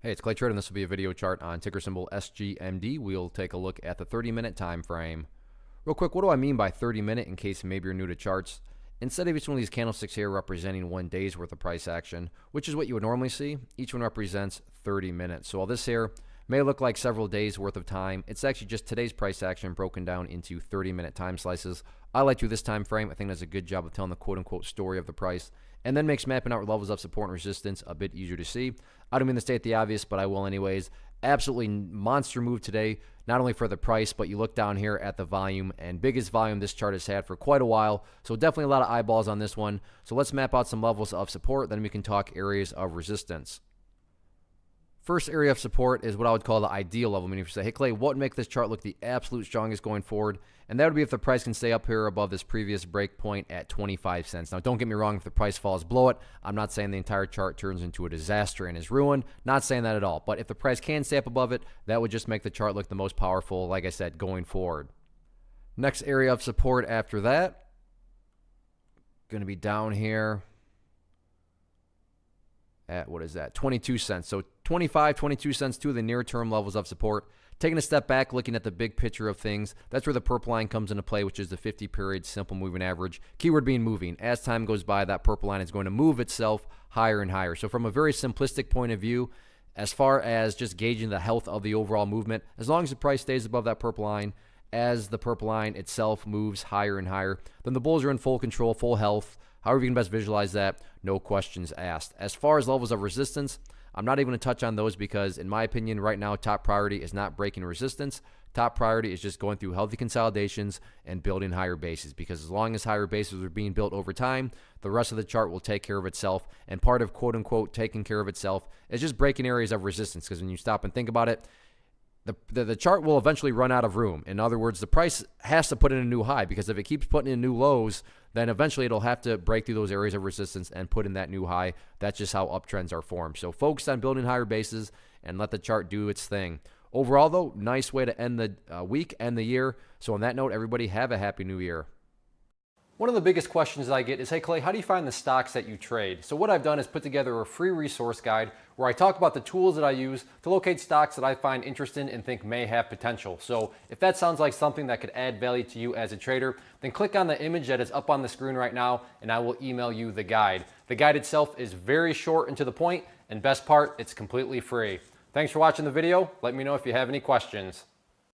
Hey, it's Clay Trader, and this will be a video chart on ticker symbol SGMD. We'll take a look at the 30-minute time frame. Real quick, what do I mean by 30-minute in case maybe you're new to charts? Instead of each one of these candlesticks here representing 1 day's worth of price action, which is what you would normally see, each one represents 30 minutes. So while this here may look like several days worth of time, it's actually just today's price action broken down into 30-minute time slices. I like to this time frame. I think that's a good job of telling the quote-unquote story of the price, and then makes mapping out levels of support and resistance a bit easier to see. I don't mean to state the obvious, but I will anyways. Absolutely monster move today, not only for the price, but you look down here at the volume, and biggest volume this chart has had for quite a while. So definitely a lot of eyeballs on this one. So let's map out some levels of support, then we can talk areas of resistance. First area of support is what I would call the ideal level. Meaning if you say, hey Clay, what would make this chart look the absolute strongest going forward? And that would be if the price can stay up here above this previous break point at 25 cents. Now, don't get me wrong, if the price falls below it, I'm not saying the entire chart turns into a disaster and is ruined. Not saying that at all. But if the price can stay up above it, that would just make the chart look the most powerful, like I said, going forward. Next area of support after that, going to be down here at, what is that, 22 cents. So 25, 22 cents, two of the near-term levels of support. Taking a step back, looking at the big picture of things, that's where the purple line comes into play, which is the 50-period simple moving average. Keyword being moving. As time goes by, that purple line is going to move itself higher and higher. So from a very simplistic point of view, as far as just gauging the health of the overall movement, as long as the price stays above that purple line, as the purple line itself moves higher and higher, then the bulls are in full control, full health. However you can best visualize that, no questions asked. As far as levels of resistance, I'm not even going to touch on those because, in my opinion, right now, top priority is not breaking resistance. Top priority is just going through healthy consolidations and building higher bases, because as long as higher bases are being built over time, the rest of the chart will take care of itself. And part of quote-unquote taking care of itself is just breaking areas of resistance, because when you stop and think about it, the chart will eventually run out of room. In other words, the price has to put in a new high, because if it keeps putting in new lows, then eventually it'll have to break through those areas of resistance and put in that new high. That's just how uptrends are formed. So focus on building higher bases and let the chart do its thing. Overall, though, nice way to end the week and the year. So on that note, everybody have a happy new year. One of the biggest questions that I get is, hey Clay, how do you find the stocks that you trade? So what I've done is put together a free resource guide where I talk about the tools that I use to locate stocks that I find interesting and think may have potential. So if that sounds like something that could add value to you as a trader, then click on the image that is up on the screen right now and I will email you the guide. The guide itself is very short and to the point, and best part, it's completely free. Thanks for watching the video. Let me know if you have any questions.